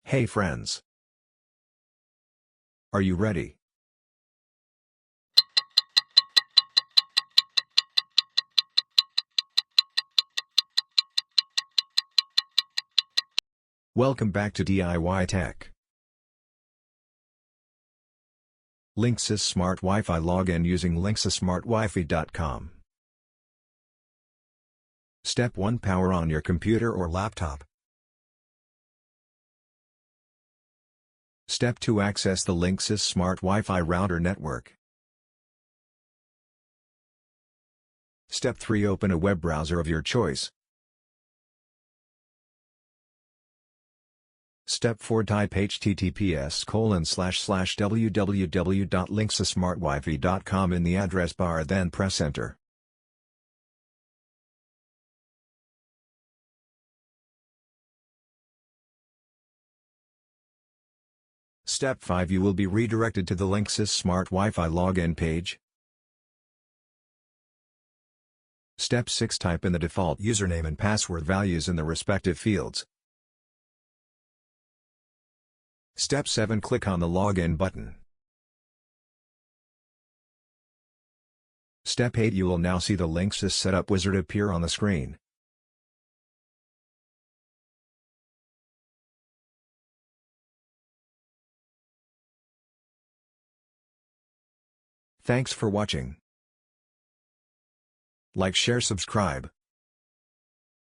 Hey friends! Are you ready? Welcome back to DIY Tech. Linksys Smart WiFi login using linksysmartwifi.com. Step 1. Power on your computer or laptop. Step 2. Access the Linksys Smart WiFi router network. Step 3. Open a web browser of your choice. Step 4. Type https://www.linksysmartwifi.com in the address bar, then press enter. Step 5. You will be redirected to the Linksys Smart WiFi login page. Step 6. Type in the default username and password values in the respective fields. Step 7. Click on the Login button. Step 8. You will now see the Linksys Setup wizard appear on the screen. Thanks for watching. Like, share, subscribe.